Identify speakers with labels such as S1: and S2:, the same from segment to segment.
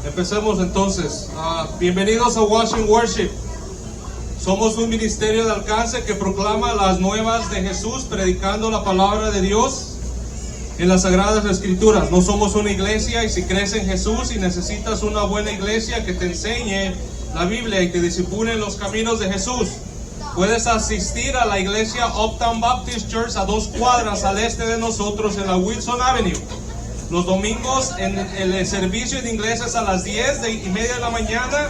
S1: Empecemos entonces. Bienvenidos a Washington Worship. Somos un ministerio de alcance que proclama las nuevas de Jesús, predicando la palabra de Dios en las Sagradas Escrituras. No somos una iglesia, y si crees en Jesús y necesitas una buena iglesia que te enseñe la Biblia y te discipline en los caminos de Jesús, puedes asistir a la iglesia Uptown Baptist Church a 2 cuadras al este de nosotros en la Wilson Avenue. Los domingos en el servicio en inglés es a las 10:30 de la mañana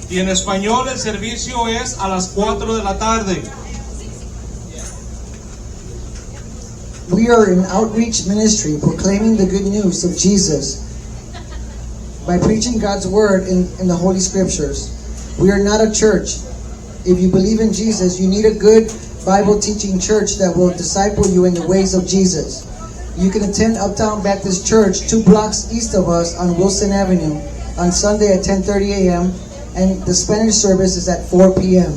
S1: y en español el servicio es a las 4 de la tarde.
S2: We are an outreach ministry proclaiming the good news of Jesus by preaching God's word in the Holy Scriptures. We are not a church. If you believe in Jesus, you need a good Bible teaching church that will disciple you in the ways of Jesus. You can attend Uptown Baptist Church 2 blocks east of us on Wilson Avenue on Sunday at 10:30 a.m. and the Spanish service is at 4 p.m.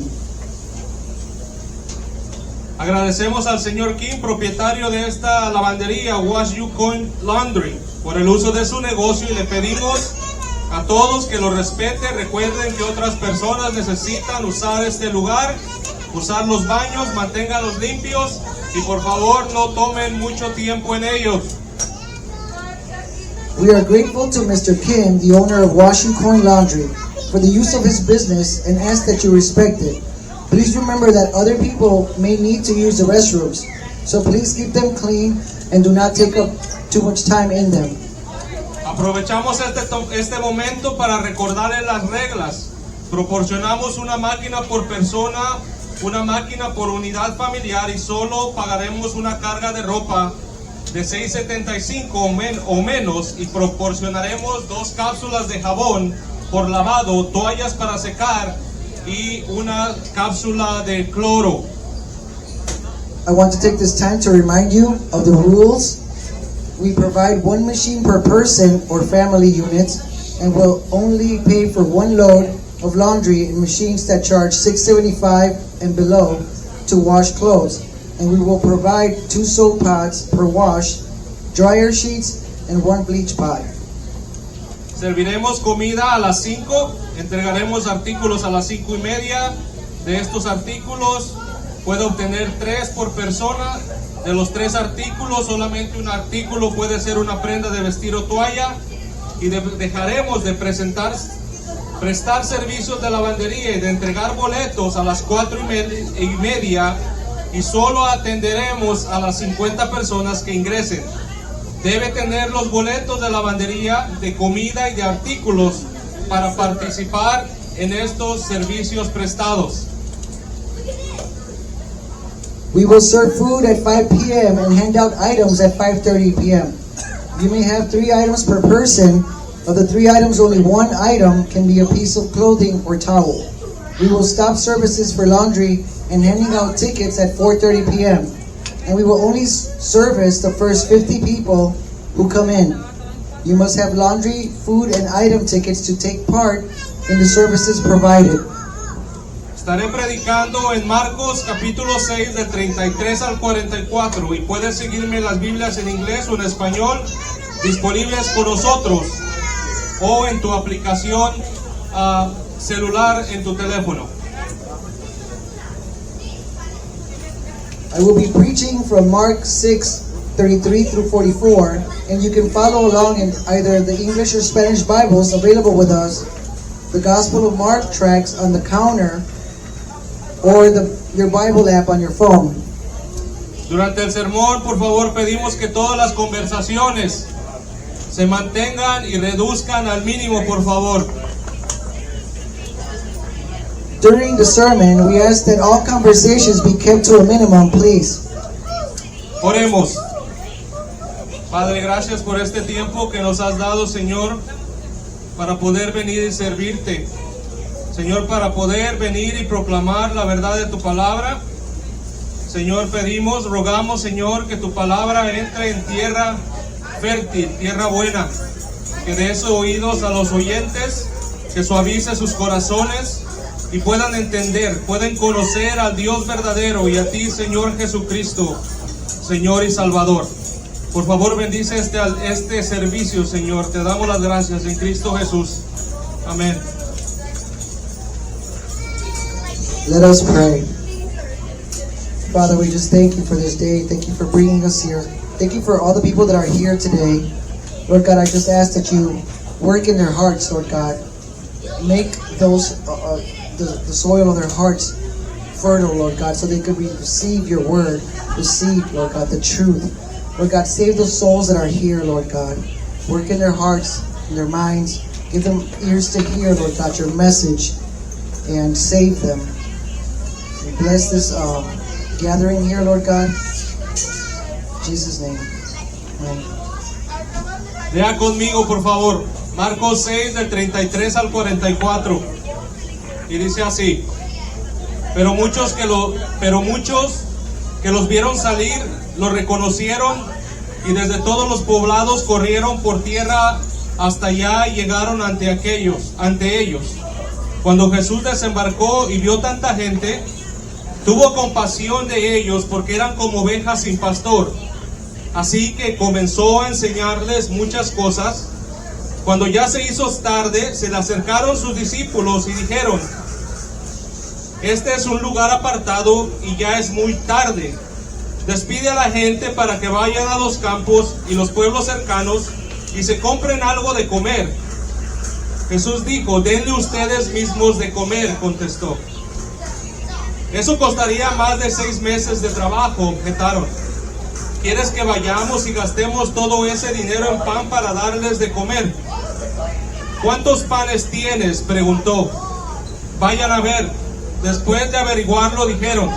S1: Agradecemos al señor Kim, propietario de esta lavandería Wash You Coin Laundry, por el uso de su negocio, y le pedimos a todos que lo respeten. Recuerden que otras personas necesitan usar este lugar, usar los baños, manténganlos limpios y por favor no tomen mucho tiempo en ellos.
S2: We are grateful to Mr. Kim, the owner of Wash You Coin Laundry, for the use of his business and ask that you respect it. Please remember that other people may need to use the restrooms, so please keep them clean and do not take up too much time in them.
S1: Aprovechamos este momento para recordarles las reglas. Proporcionamos una máquina por persona, una máquina por unidad familiar, y solo pagaremos una carga de ropa de $6.75 o menos, y proporcionaremos 2 cápsulas de jabón por lavado, toallas para secar y una cápsula de cloro.
S2: I want to take this time to remind you of the rules. We provide 1 machine per person or family unit and will only pay for 1 load of laundry in machines that charge $6.75 and below to wash clothes. And we will provide 2 soap pods per wash, dryer sheets, and 1 bleach pod.
S1: Serviremos comida a las 5, entregaremos artículos a las 5:30. De estos artículos puede obtener 3 por persona. De los 3 artículos, solamente un artículo puede ser una prenda de vestir o toalla. Y dejaremos de prestar servicios de lavandería y de entregar boletos a las 4:30 y solo atenderemos a las 50 personas que ingresen. Debe tener los boletos de lavandería, de comida y de artículos para participar en estos servicios prestados.
S2: We will serve food at 5 p.m. and hand out items at 5:30 p.m. You may have 3 items per person. Of the 3 items, only 1 item can be a piece of clothing or towel. We will stop services for laundry and handing out tickets at 4:30 p.m. And we will only service the first 50 people who come in. You must have laundry, food, and item tickets to take part in the services provided.
S1: Estaré predicando en Marcos capítulo 6 del 33 al 44 y puedes seguirme las Biblias en inglés o en español disponibles con nosotros o en tu aplicación celular en tu teléfono.
S2: I will be preaching from Mark 6:33 through 44, and you can follow along in either the English or Spanish Bibles available with us, the Gospel of Mark tracts on the counter, or your Bible app on your phone.
S1: Durante el sermón, por favor, pedimos que todas las conversaciones se mantengan y reduzcan al mínimo, por favor.
S2: During the sermon, we ask that all conversations be kept to a minimum, please.
S1: Oremos. Padre, gracias por este tiempo que nos has dado, Señor, para poder venir y servirte. Señor, para poder venir y proclamar la verdad de tu palabra. Señor, pedimos, rogamos, Señor, que tu palabra entre en tierra fértil, tierra buena, que des oídos a los oyentes, que suavice sus corazones y puedan entender, pueden conocer al Dios verdadero y a ti, Señor Jesucristo, Señor y Salvador. Por favor, bendice este servicio, Señor. Te damos las gracias en Cristo Jesús. Amén.
S2: Let us pray. Father, we just thank you for this day. Thank you for bringing us here. Thank you for all the people that are here today. Lord God, I just ask that you work in their hearts, Lord God. Make those the soil of their hearts fertile, Lord God, so they could receive your word, receive, Lord God, the truth. Lord God, save the souls that are here, Lord God. Work in their hearts, in their minds. Give them ears to hear, Lord God, your message, and save them. And bless this gathering here, Lord God. In Jesus' name. Amen.
S1: Lea conmigo, por favor, Marcos 6, del 33 al 44. Y dice así: Pero muchos que los vieron salir, los reconocieron, y desde todos los poblados corrieron por tierra hasta allá y llegaron ante ellos. Cuando Jesús desembarcó y vio tanta gente, tuvo compasión de ellos, porque eran como ovejas sin pastor. Así que comenzó a enseñarles muchas cosas. Cuando ya se hizo tarde, se le acercaron sus discípulos y dijeron: Este es un lugar apartado y ya es muy tarde. Despide a la gente para que vayan a los campos y los pueblos cercanos y se compren algo de comer. Jesús dijo: Denle ustedes mismos de comer, contestó. Eso costaría más de 6 meses de trabajo, objetaron. ¿Quieres que vayamos y gastemos todo ese dinero en pan para darles de comer? ¿Cuántos panes tienes?, preguntó. Vayan a ver. Después de averiguarlo, dijeron: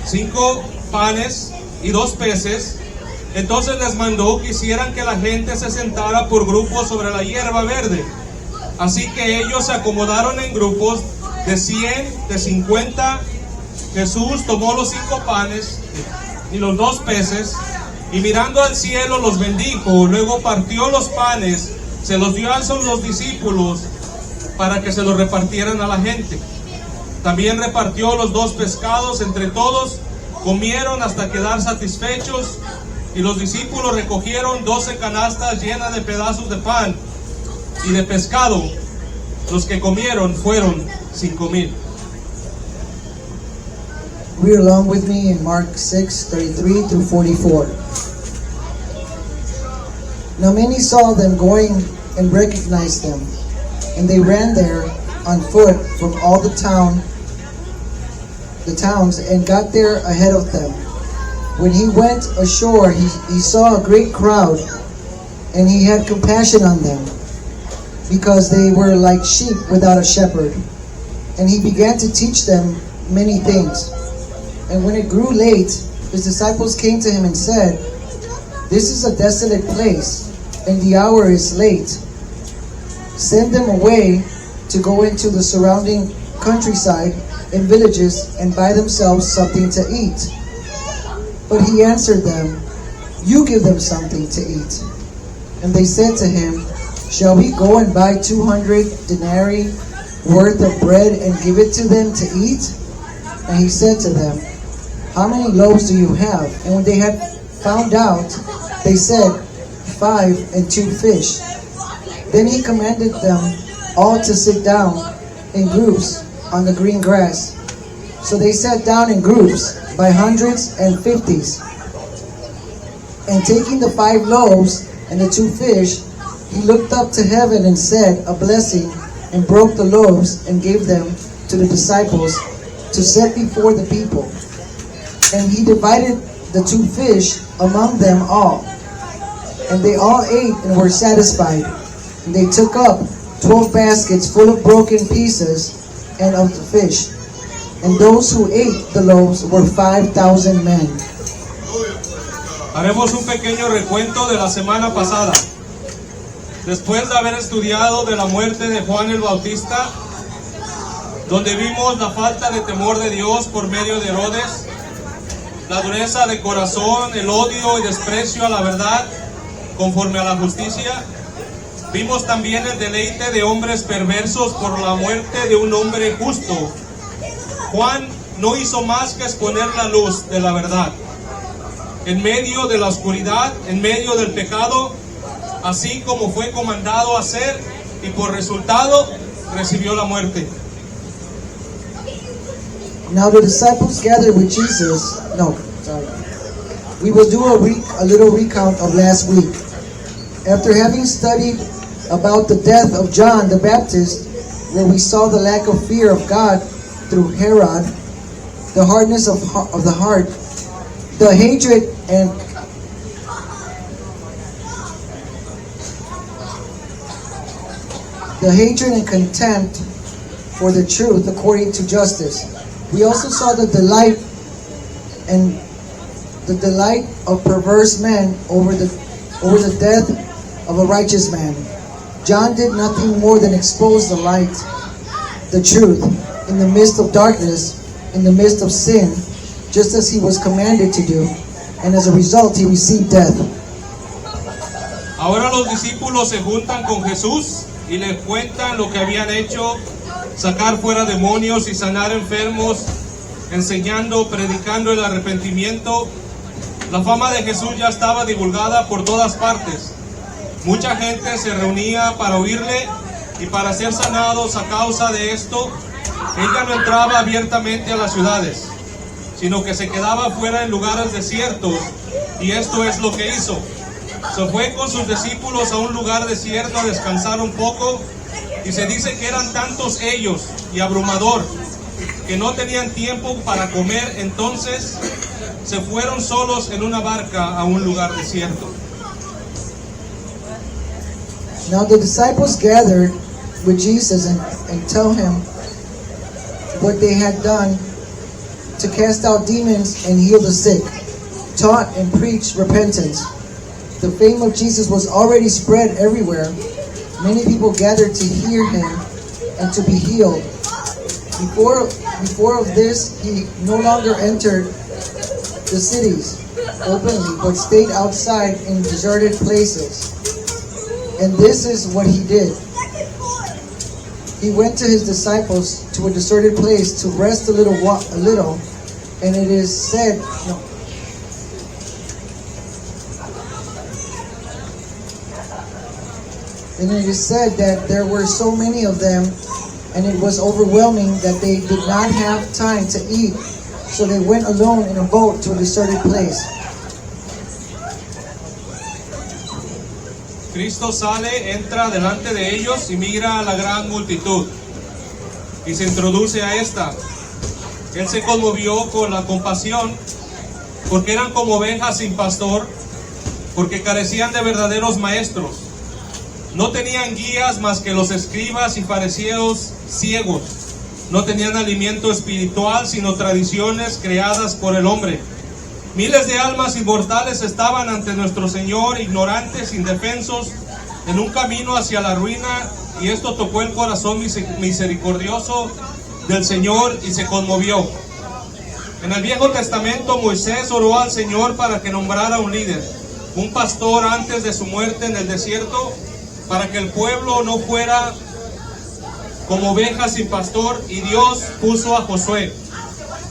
S1: 5 panes y 2 peces. Entonces les mandó que hicieran que la gente se sentara por grupos sobre la hierba verde. Así que ellos se acomodaron en grupos de 100, de 50. Jesús tomó los 5 panes y los 2 peces, y mirando al cielo los bendijo. Luego partió los panes, se los dio a los discípulos para que se los repartieran a la gente. También repartió los 2 pescados entre todos. Comieron hasta quedar satisfechos, y los discípulos recogieron 12 canastas llenas de pedazos de pan y de pescado. Los que comieron fueron 5,000.
S2: Read along with me in Mark 6:33 through 44. Now many saw them going and recognized them, and they ran there on foot from all the towns, and got there ahead of them. When he went ashore, he saw a great crowd, and he had compassion on them, because they were like sheep without a shepherd. And he began to teach them many things. And when it grew late, his disciples came to him and said, This is a desolate place, and the hour is late. Send them away to go into the surrounding countryside and villages and buy themselves something to eat. But he answered them, You give them something to eat. And they said to him, Shall we go and buy 200 denarii worth of bread and give it to them to eat? And he said to them, How many loaves do you have? And when they had found out, they said, 5 and 2 fish. Then he commanded them all to sit down in groups on the green grass. So they sat down in groups by hundreds and fifties. And taking the 5 loaves and the 2 fish, he looked up to heaven and said a blessing, and broke the loaves and gave them to the disciples to set before the people. And he divided the 2 fish among them all. And they all ate and were satisfied. And they took up 12 baskets full of broken pieces and of the fish. And those who ate the loaves were 5,000 men.
S1: Haremos un pequeño recuento de la semana pasada. Después de haber estudiado de la muerte de Juan el Bautista, donde vimos la falta de temor de Dios por medio de Herodes, la dureza de corazón, el odio y desprecio a la verdad conforme a la justicia, vimos también el deleite de hombres perversos por la muerte de un hombre justo. Juan no hizo más que exponer la luz de la verdad en medio de la oscuridad, en medio del pecado, así como fue comandado a hacer, y por resultado recibió la muerte.
S2: Now the disciples gathered with Jesus. No, sorry. We will do a little recount of last week. After having studied about the death of John the Baptist, where we saw the lack of fear of God through Herod, the hardness of the heart, the hatred and contempt for the truth according to justice. We also saw the delight of perverse men over the death of a righteous man. John did nothing more than expose the light, the truth, in the midst of darkness, in the midst of sin, just as he was commanded to do, and as a result he received death.
S1: Ahora los discípulos se juntan con Jesús y le cuentan lo que habían hecho, sacar fuera demonios y sanar enfermos, enseñando, predicando el arrepentimiento. La fama de Jesús ya estaba divulgada por todas partes. Mucha gente se reunía para oírle y para ser sanados a causa de esto. Ella no entraba abiertamente a las ciudades, sino que se quedaba fuera en lugares desiertos, y esto es lo que hizo. Se fue con sus discípulos a un lugar desierto a descansar un poco, y se dice que eran tantos ellos y abrumador que no tenían tiempo para comer. Entonces se fueron solos en una barca a un lugar desierto.
S2: Now the disciples gathered with Jesus and tell him what they had done to cast out demons and heal the sick, taught and preached repentance. The fame of Jesus was already spread everywhere. Many people gathered to hear him and to be healed. Before of this, he no longer entered the cities openly, but stayed outside in deserted places. And this is what he did. He went to his disciples to a deserted place to rest a little, and it is said, that there were so many of them, and it was overwhelming that they did not have time to eat, so they went alone in a boat to a deserted place.
S1: Cristo sale, entra delante de ellos y mira a la gran multitud y se introduce a esta. Él se conmovió con la compasión porque eran como ovejas sin pastor, porque carecían de verdaderos maestros. No tenían guías más que los escribas y fariseos ciegos. No tenían alimento espiritual, sino tradiciones creadas por el hombre. Miles de almas inmortales estaban ante nuestro Señor, ignorantes, indefensos, en un camino hacia la ruina, y esto tocó el corazón misericordioso del Señor y se conmovió. En el Viejo Testamento, Moisés oró al Señor para que nombrara un líder, un pastor antes de su muerte en el desierto, para que el pueblo no fuera como ovejas sin pastor, y Dios puso a Josué.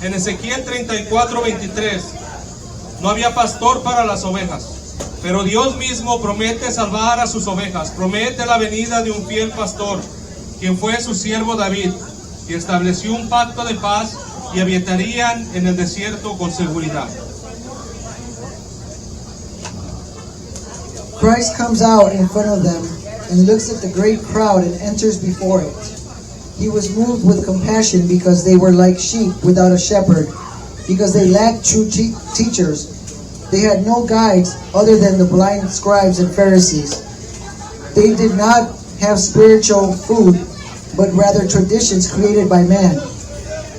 S1: En Ezequiel 34:23, no había pastor para las ovejas, pero Dios mismo promete salvar a sus ovejas, promete la venida de un fiel pastor, quien fue su siervo David, y estableció un pacto de paz, y habitarían en el desierto con seguridad.
S2: Christ comes out in front of them and looks at the great crowd and enters before it. He was moved with compassion because they were like sheep without a shepherd, because they lacked true teachers. They had no guides other than the blind scribes and Pharisees. They did not have spiritual food, but rather traditions created by man.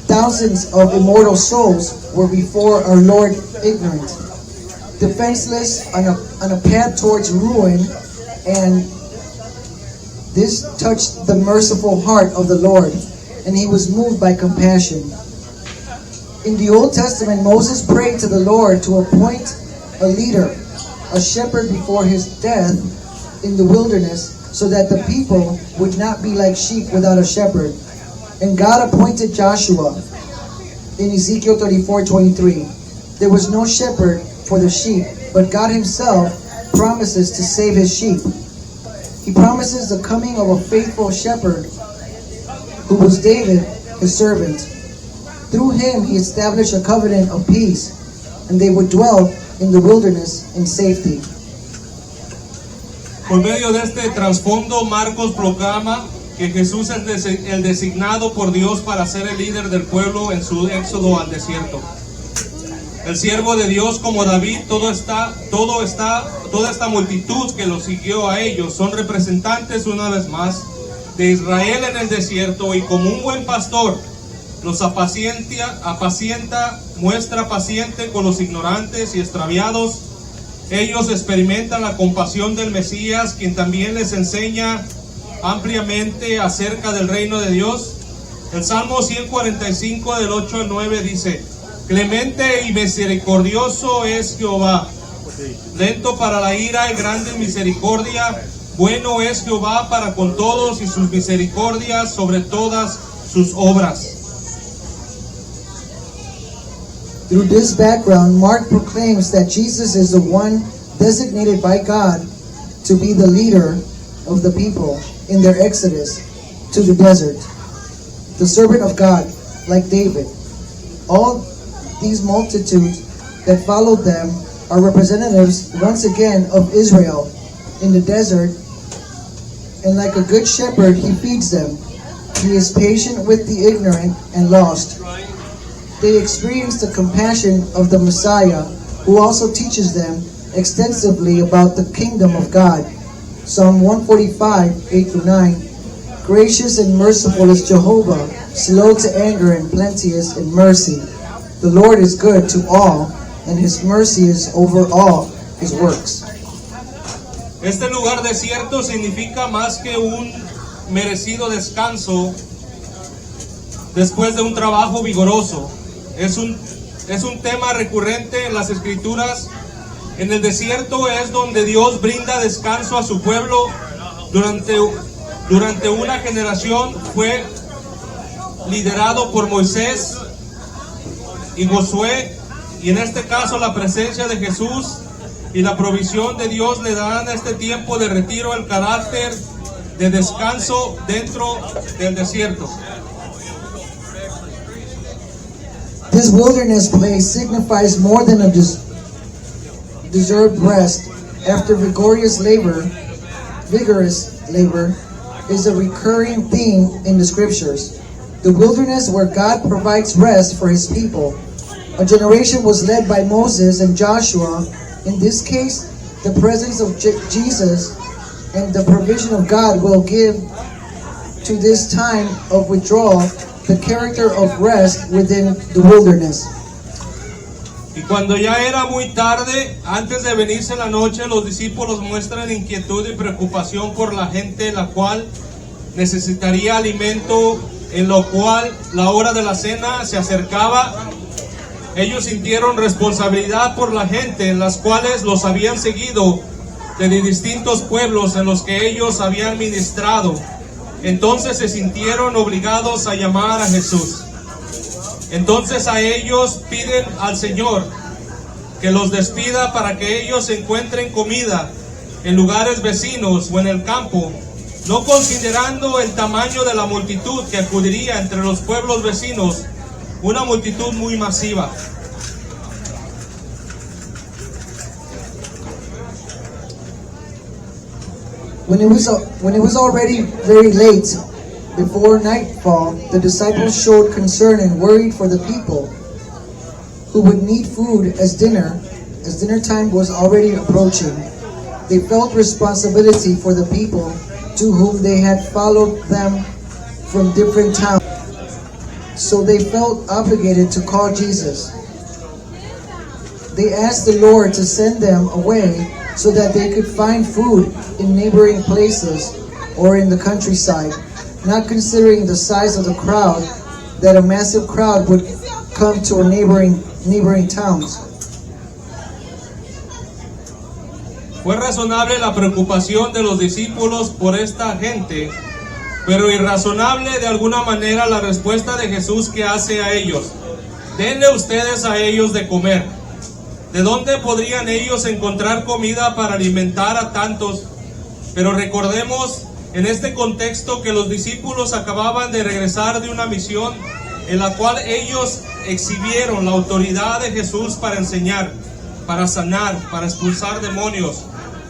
S2: Thousands of immortal souls were before our Lord ignorant, defenseless on a path towards ruin, and this touched the merciful heart of the Lord, and he was moved by compassion. In the Old Testament, Moses prayed to the Lord to appoint a leader, a shepherd before his death in the wilderness, so that the people would not be like sheep without a shepherd. And God appointed Joshua in Ezekiel 34:23. There was no shepherd for the sheep, but God himself promises to save his sheep. He promises the coming of a faithful shepherd who was David, his servant. Through him he established a covenant of peace, and they would dwell in the wilderness in safety.
S1: Por medio de este trasfondo, Marcos proclama que Jesús es el designado por Dios para ser el líder del pueblo en su éxodo al desierto. El siervo de Dios como David, toda esta multitud que lo siguió a ellos son representantes una vez más de Israel en el desierto, y como un buen pastor los apacienta, muestra paciente con los ignorantes y extraviados. Ellos experimentan la compasión del Mesías, quien también les enseña ampliamente acerca del reino de Dios. El Salmo 145 del 8 al 9 dice: Clemente y misericordioso es Jehová, lento para la ira y grande en misericordia. Bueno es Jehová para con todos, y sus misericordias sobre todas sus obras.
S2: Through this background, Mark proclaims that Jesus is the one designated by God to be the leader of the people in their exodus to the desert, the servant of God, like David. All these multitudes that followed them are representatives once again of Israel in the desert, and like a good shepherd, he feeds them. He is patient with the ignorant and lost. They experience the compassion of the Messiah, who also teaches them extensively about the kingdom of God. Psalm 145, 8-9. Gracious and merciful is Jehovah, slow to anger and plenteous in mercy. The Lord is good to all, and his mercy is over all his works.
S1: Este lugar desierto significa más que un merecido descanso después de un trabajo vigoroso. Es un tema recurrente en las Escrituras. En el desierto es donde Dios brinda descanso a su pueblo. Durante una generación fue liderado por Moisés y Josué, y en este caso la presencia de Jesús y la provisión de Dios le dan a este tiempo de retiro el carácter de descanso dentro del desierto.
S2: This wilderness place signifies more than a deserved rest after vigorous labor is a recurring theme in the scriptures. The wilderness where God provides rest for his people. A generation was led by Moses and Joshua. In this case, the presence of Jesus and the provision of God will give to this time of withdrawal the character of rest within the wilderness.
S1: Y cuando ya era muy tarde, antes de venirse la noche, los discípulos muestran inquietud y preocupación por la gente, la cual necesitaría alimento, en lo cual la hora de la cena se acercaba. Ellos sintieron responsabilidad por la gente, en las cuales los habían seguido de distintos pueblos en los que ellos habían ministrado. Entonces se sintieron obligados a llamar a Jesús. Entonces a ellos piden al Señor que los despida para que ellos encuentren comida en lugares vecinos o en el campo, no considerando el tamaño de la multitud que acudiría entre los pueblos vecinos, una multitud muy masiva.
S2: When it was already very late, before nightfall, the disciples showed concern and worried for the people who would need food as dinner time was already approaching. They felt responsibility for the people to whom they had followed them from different towns. So they felt obligated to call Jesus. They asked the Lord to send them away so that they could find food in neighboring places or in the countryside, not considering the size of the crowd, that a massive crowd would come to neighboring towns.
S1: Fue razonable la preocupación de los discípulos por esta gente, pero irrazonable de alguna manera la respuesta de Jesús que hace a ellos: denle ustedes a ellos de comer. ¿De dónde podrían ellos encontrar comida para alimentar a tantos? Pero recordemos En este contexto que los discípulos acababan de regresar de una misión en la cual ellos exhibieron la autoridad de Jesús para enseñar, para sanar, para expulsar demonios.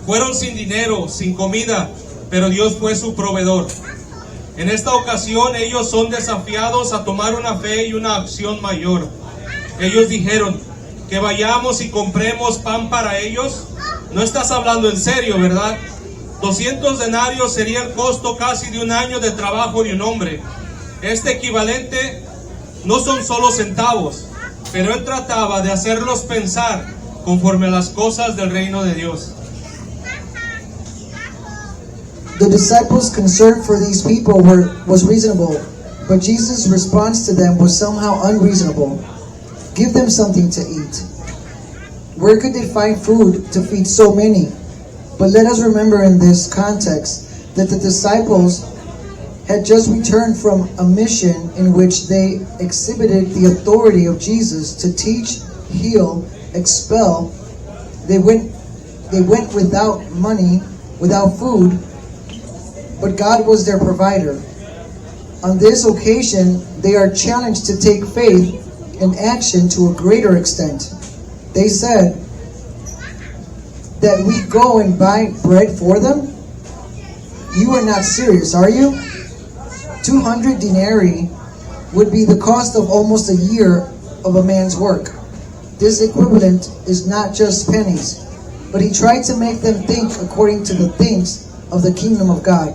S1: Fueron sin dinero, sin comida, pero Dios fue su proveedor. En esta ocasión ellos son desafiados a tomar una fe y una acción mayor. Ellos dijeron que vayamos y compremos pan para ellos. No estás hablando en serio, ¿verdad? 200 denarios sería el costo casi de un año de trabajo de un hombre. Este equivalente no son solo centavos, pero él trataba de hacerlos pensar conforme a las cosas del reino de Dios.
S2: The disciples' concern for these people was reasonable, but Jesus' response to them was somehow unreasonable. Give them something to eat. Where could they find food to feed so many? But let us remember in this context that the disciples had just returned from a mission in which they exhibited the authority of Jesus to teach, heal, expel. They went without money, without food, but God was their provider. On this occasion, they are challenged to take faith and action to a greater extent. They said that we go and buy bread for them? You are not serious, are you? 200 denarii would be the cost of almost a year of a man's work. This equivalent is not just pennies, but he tried to make them think according to the things of the kingdom of God.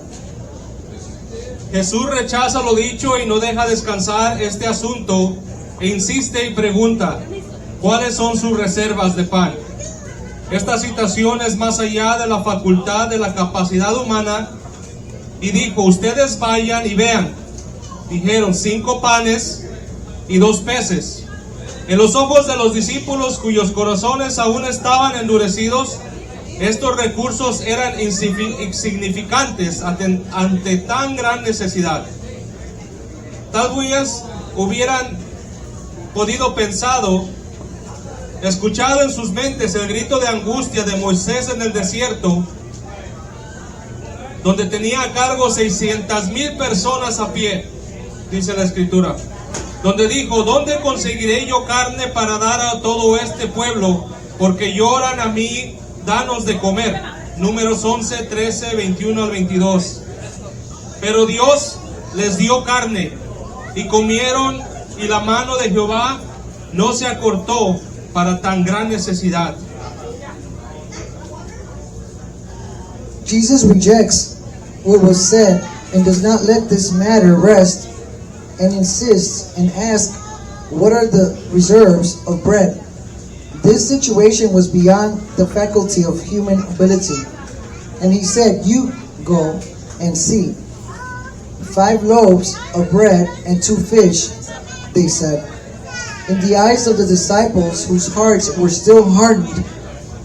S1: Jesús rechaza lo dicho y no deja descansar este asunto e insiste y pregunta, ¿cuáles son sus reservas de pan? Esta situación es más allá de la facultad de la capacidad humana y dijo, ustedes vayan y vean. Dijeron 5 panes y 2 peces. En los ojos de los discípulos cuyos corazones aún estaban endurecidos, estos recursos eran insignificantes ante tan gran necesidad. Tal vez hubieran podido pensado, escuchado en sus mentes el grito de angustia de Moisés en el desierto, donde tenía a cargo 600,000 personas a pie, dice la escritura, donde dijo, ¿dónde conseguiré yo carne para dar a todo este pueblo? Porque lloran a mí, danos de comer. Números 11, 13, 21 al 22. Pero Dios les dio carne y comieron, y la mano de Jehová no se acortó para tan gran necesidad.
S2: Jesus rejects what was said and does not let this matter rest and insists and asks, what are the reserves of bread? This situation was beyond the faculty of human ability. And he said, you go and see. 5 loaves of bread and 2 fish, they said. In the eyes of the disciples whose hearts were still hardened,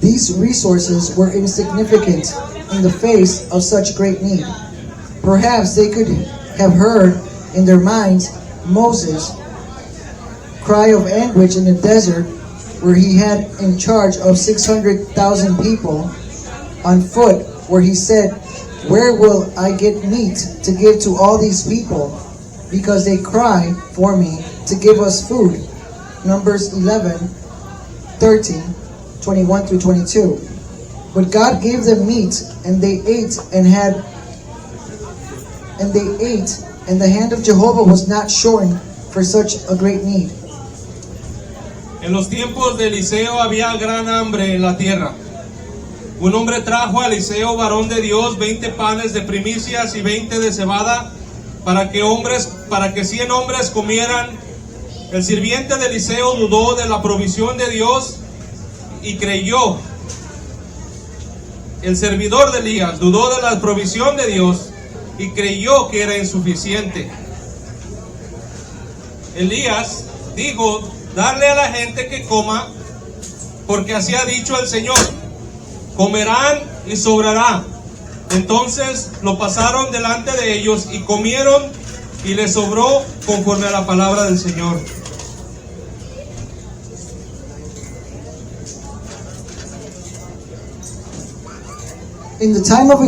S2: these resources were insignificant in the face of such great need. Perhaps they could have heard in their minds Moses' cry of anguish in the desert, where he had in charge of 600,000 people on foot, where he said, where will I get meat to give to all these people? Because they cry for me to give us food. Numbers 11, 13, 21 through 22. But God gave them meat, and they ate, and the hand of Jehovah was not shortened for such a great need.
S1: En los tiempos de Eliseo había gran hambre en la tierra. Un hombre trajo a Eliseo, varón de Dios, 20 panes de primicias y 20 de cebada, para que 100 hombres comieran. El sirviente de Eliseo dudó de la provisión de Dios y creyó. El servidor de Elías dudó de la provisión de Dios y creyó que era insuficiente. Elías dijo, darle a la gente que coma, porque así ha dicho el Señor, comerán y sobrará. Entonces lo pasaron delante de ellos y comieron, y les sobró conforme a la palabra del Señor.
S2: In the time of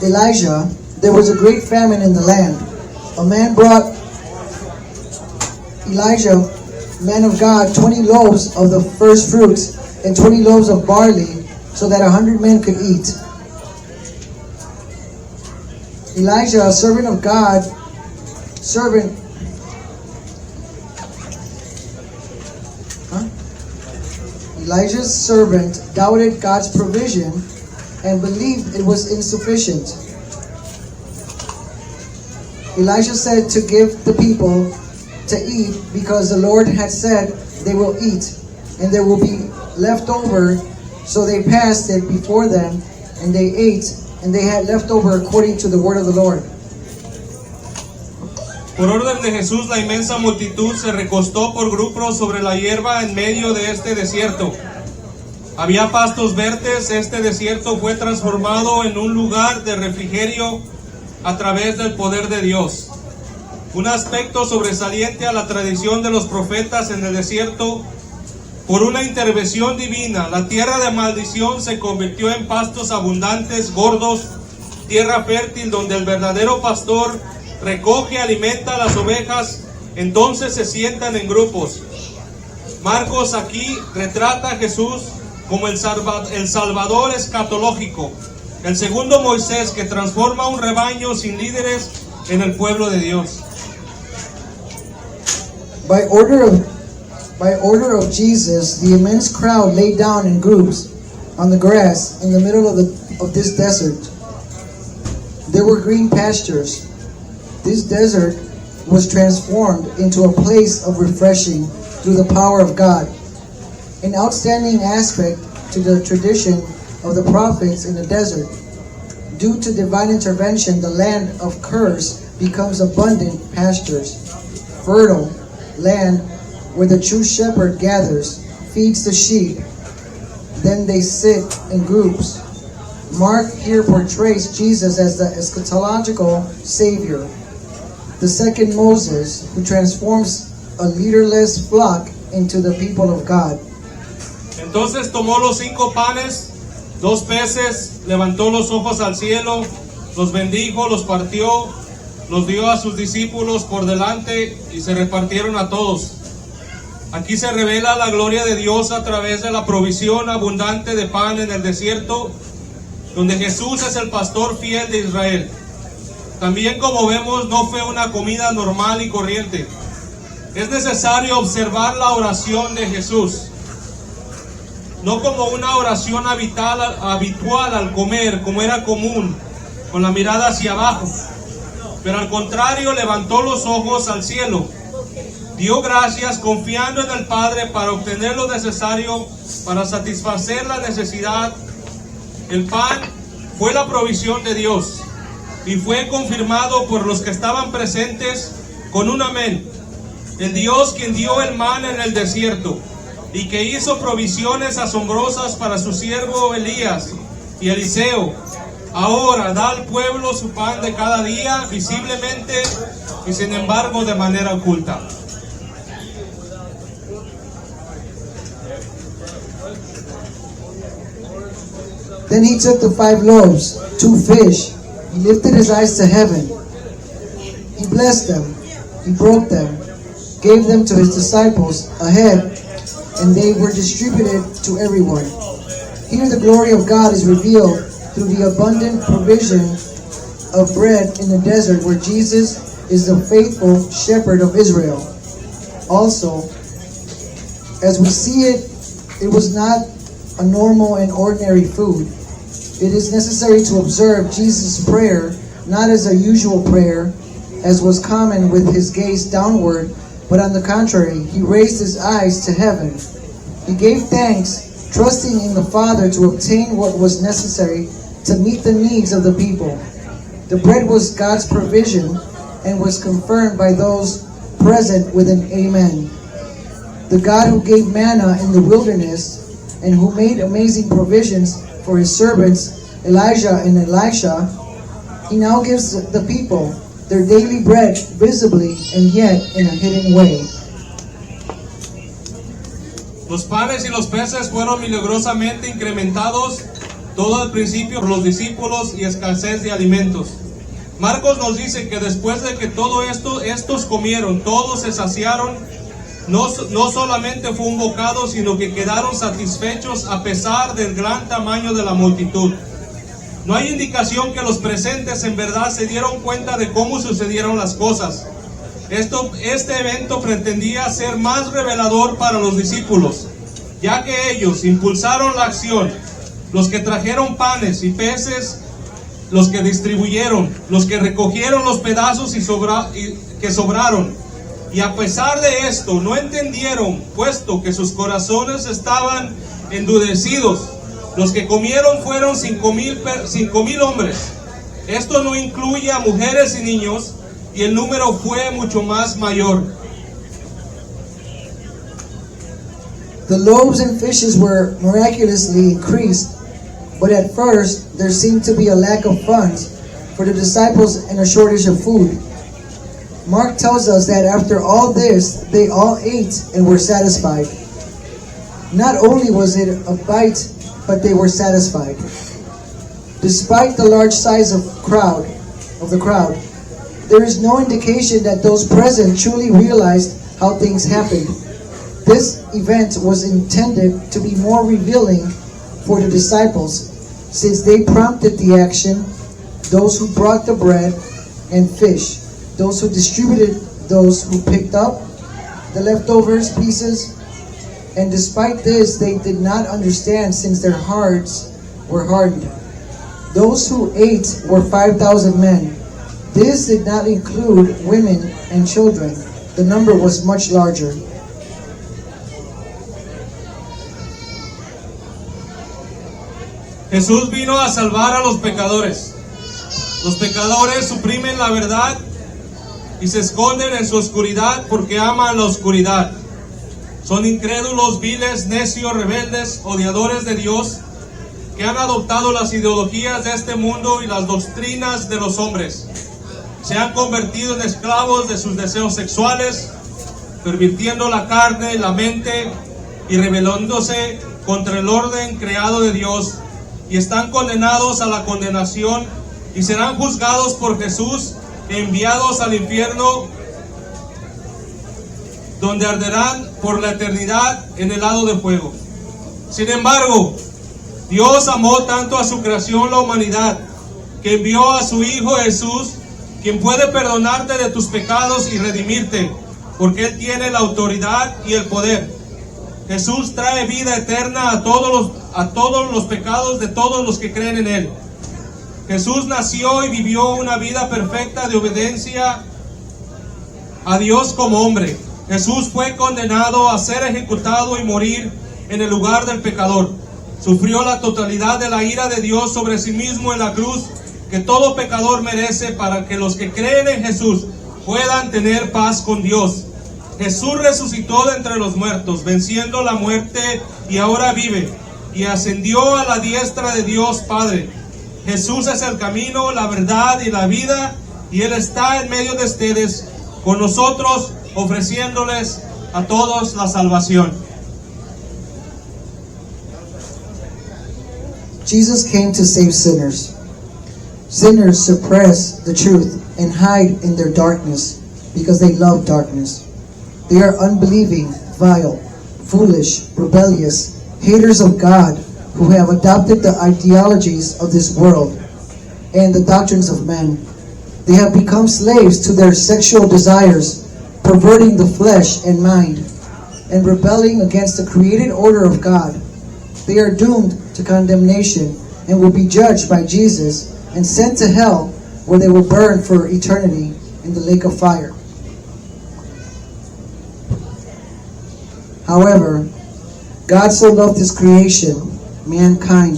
S2: Elijah, there was a great famine in the land. A man brought Elijah, man of God, 20 loaves of the first fruits and 20 loaves of barley, so that 100 men could eat. Elijah, a servant of God, Elijah's servant doubted God's provision and believed it was insufficient. Elijah said to give the people to eat because the Lord had said they will eat and there will be left over. So they passed it before them and they ate and they had left over according to the word of the Lord.
S1: Por orden de Jesús, la inmensa multitud se recostó por grupos sobre la hierba en medio de este desierto. Había pastos verdes. Este desierto fue transformado en un lugar de refrigerio a través del poder de Dios. Un aspecto sobresaliente a la tradición de los profetas en el desierto. Por una intervención divina, la tierra de maldición se convirtió en pastos abundantes, gordos, tierra fértil donde el verdadero pastor recoge y alimenta a las ovejas, entonces se sientan en grupos. Marcos aquí retrata a Jesús como el Salvador escatológico, el segundo Moisés que transforma un rebaño sin líderes en el pueblo de Dios.
S2: By order of Jesus, the immense crowd lay down in groups on the grass in the middle of this desert. There were green pastures. This desert was transformed into a place of refreshing through the power of God. An outstanding aspect to the tradition of the prophets in the desert. Due to divine intervention, the land of curse becomes abundant pastures, fertile land where the true shepherd gathers, feeds the sheep. Then they sit in groups. Mark here portrays Jesus as the eschatological Savior, the second Moses, who transforms a leaderless flock into the people of God.
S1: Entonces tomó los 5 panes, 2 peces, levantó los ojos al cielo, los bendijo, los partió, los dio a sus discípulos por delante y se repartieron a todos. Aquí se revela la gloria de Dios a través de la provisión abundante de pan en el desierto, donde Jesús es el pastor fiel de Israel. También, como vemos, no fue una comida normal y corriente. Es necesario observar la oración de Jesús, no como una oración habitual al comer, como era común, con la mirada hacia abajo, pero al contrario, levantó los ojos al cielo, dio gracias confiando en el Padre para obtener lo necesario para satisfacer la necesidad. El pan fue la provisión de Dios y fue confirmado por los que estaban presentes con un amén. El Dios quien dio el maná en el desierto y que hizo provisiones asombrosas para su siervo Elías y Eliseo, ahora da al pueblo su pan de cada día visiblemente y sin embargo de manera oculta.
S2: Then he took the 5 loaves, 2 fish. He lifted his eyes to heaven. He blessed them. He broke them, gave them to his disciples ahead, and they were distributed to everyone. Here the glory of God is revealed through the abundant provision of bread in the desert where Jesus is the faithful shepherd of Israel. Also, as we see it, it was not a normal and ordinary food. It is necessary to observe Jesus' prayer not as a usual prayer, as was common with his gaze downward, but on the contrary, he raised his eyes to heaven. He gave thanks, trusting in the Father to obtain what was necessary to meet the needs of the people. The bread was God's provision and was confirmed by those present with an amen. The God who gave manna in the wilderness and who made amazing provisions for his servants Elijah and Elisha, he now gives the people their daily bread visibly and yet in a hidden way.
S1: Los panes y los peces fueron milagrosamente incrementados todo al principio por los discípulos y escasez de alimentos. Marcos nos dice que después de que todo esto, estos comieron, todos se saciaron, no solamente fue un bocado, sino que quedaron satisfechos a pesar del gran tamaño de la multitud. No hay indicación que los presentes en verdad se dieron cuenta de cómo sucedieron las cosas. Este evento pretendía ser más revelador para los discípulos, ya que ellos impulsaron la acción, los que trajeron panes y peces, los que distribuyeron, los que recogieron los pedazos que sobraron. Y a pesar de esto, no entendieron, puesto que sus corazones estaban endurecidos. Los que comieron fueron 5,000 hombres. Esto no incluye a mujeres y niños, y el número fue mucho más mayor.
S2: The loaves and fishes were miraculously increased, but at first there seemed to be a lack of funds for the disciples and a shortage of food. Mark tells us that after all this, they all ate and were satisfied. Not only was it a bite, but they were satisfied. Despite the large size of the crowd, there is no indication that those present truly realized how things happened. This event was intended to be more revealing for the disciples, since they prompted the action, those who brought the bread and fish, those who distributed, those who picked up the leftovers pieces, and despite this, they did not understand, since their hearts were hardened. Those who ate were 5,000 men. This did not include women and children. The number was much larger.
S1: Jesús vino a salvar a los pecadores. Los pecadores suprimen la verdad y se esconden en su oscuridad porque aman la oscuridad. Son incrédulos, viles, necios, rebeldes, odiadores de Dios, que han adoptado las ideologías de este mundo y las doctrinas de los hombres. Se han convertido en esclavos de sus deseos sexuales, pervirtiendo la carne y la mente y rebelándose contra el orden creado de Dios, y están condenados a la condenación y serán juzgados por Jesús, enviados al infierno, donde arderán por la eternidad en el lago de fuego. Sin embargo, Dios amó tanto a su creación, la humanidad, que envió a su Hijo Jesús, quien puede perdonarte de tus pecados y redimirte, porque Él tiene la autoridad y el poder. Jesús trae vida eterna a todos los pecados de todos los que creen en Él. Jesús nació y vivió una vida perfecta de obediencia a Dios como hombre. Jesús fue condenado a ser ejecutado y morir en el lugar del pecador. Sufrió la totalidad de la ira de Dios sobre sí mismo en la cruz, que todo pecador merece, para que los que creen en Jesús puedan tener paz con Dios. Jesús resucitó de entre los muertos, venciendo la muerte, y ahora vive, y ascendió a la diestra de Dios Padre. Jesús es el camino, la verdad y la vida, y Él está en medio de ustedes, con nosotros, ofreciéndoles a todos la salvación.
S2: Jesus came to save sinners. Sinners suppress the truth and hide in their darkness because they love darkness. They are unbelieving, vile, foolish, rebellious, haters of God, who have adopted the ideologies of this world and the doctrines of men. They have become slaves to their sexual desires, perverting the flesh and mind, and rebelling against the created order of God. They are doomed to condemnation and will be judged by Jesus and sent to hell, where they will burn for eternity in the lake of fire. However, God so loved His creation, mankind,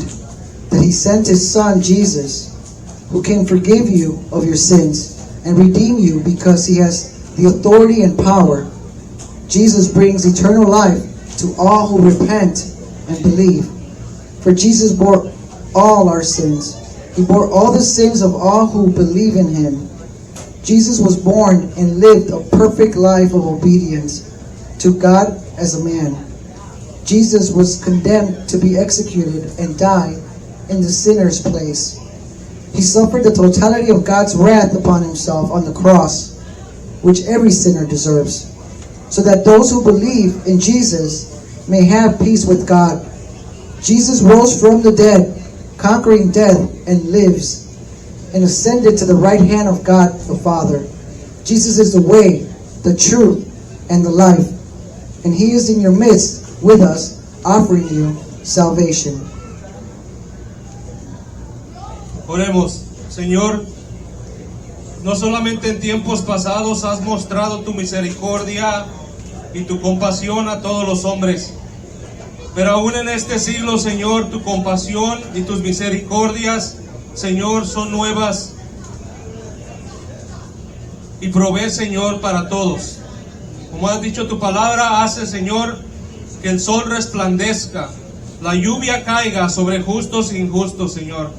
S2: that He sent His Son Jesus, who can forgive you of your sins and redeem you, because He has the authority and power. Jesus brings eternal life to all who repent and believe. For Jesus bore all our sins. He bore all the sins of all who believe in Him. Jesus was born and lived a perfect life of obedience to God as a man. Jesus was condemned to be executed and die in the sinner's place. He suffered the totality of God's wrath upon himself on the cross, which every sinner deserves, so that those who believe in Jesus may have peace with God. Jesus rose from the dead, conquering death, and lives, and ascended to the right hand of God the Father. Jesus is the way, the truth, and the life, and He is in your midst with us, offering you salvation.
S1: Oremos. Señor, no solamente en tiempos pasados has mostrado tu misericordia y tu compasión a todos los hombres, pero aún en este siglo, Señor, tu compasión y tus misericordias, Señor, son nuevas y provee, Señor, para todos. Como has dicho tu palabra, hace, Señor, que el sol resplandezca, la lluvia caiga sobre justos e injustos, Señor.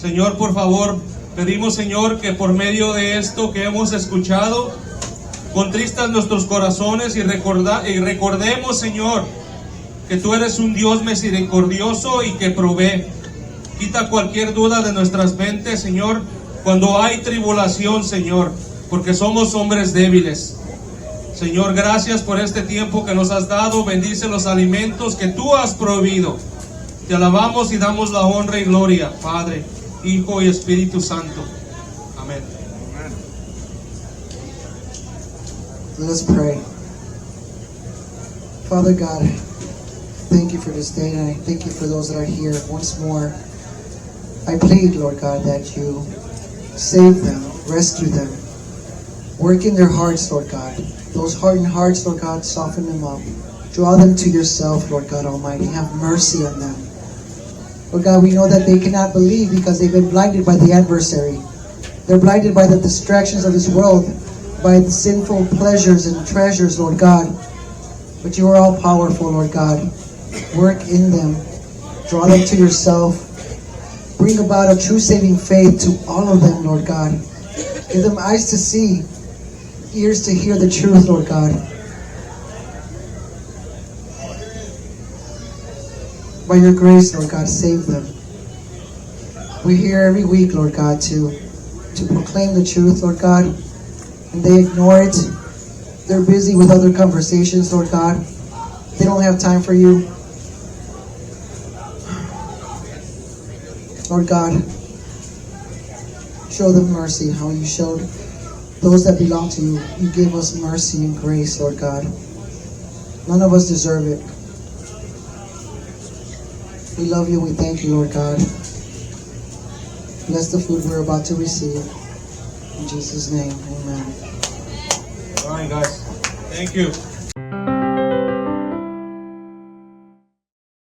S1: Señor, por favor, pedimos, Señor, que por medio de esto que hemos escuchado, contristas nuestros corazones y recordemos, Señor, que tú eres un Dios misericordioso y que provee. Quita cualquier duda de nuestras mentes, Señor, cuando hay tribulación, Señor, porque somos hombres débiles. Señor, gracias por este tiempo que nos has dado. Bendice los alimentos que tú has proveído. Te alabamos y damos la honra y gloria, Padre, Hijo y Espíritu Santo. Amén.
S2: Let us pray. Father God, thank you for this day, and I thank you for those that are here once more. I plead, Lord God, that you save them, rescue them, work in their hearts, Lord God. Those hardened hearts, Lord God, soften them up. Draw them to yourself, Lord God Almighty. Have mercy on them. Lord God, we know that they cannot believe because they've been blinded by the adversary. They're blinded by the distractions of this world, by the sinful pleasures and treasures, Lord God. But you are all powerful, Lord God. Work in them. Draw them to yourself. Bring about a true saving faith to all of them, Lord God. Give them eyes to see, ears to hear the truth, Lord God. By your grace, Lord God, save them. We're here every week, Lord God, to proclaim the truth, Lord God, and they ignore it. They're busy with other conversations, Lord God. They don't have time for you. Lord God, show them mercy, how you showed those that belong to you. You gave us mercy and grace, Lord God. None of us deserve it. We love you. We thank you, Lord God. Bless the food we're about to receive. In Jesus' name, amen.
S1: All right, guys. Thank you.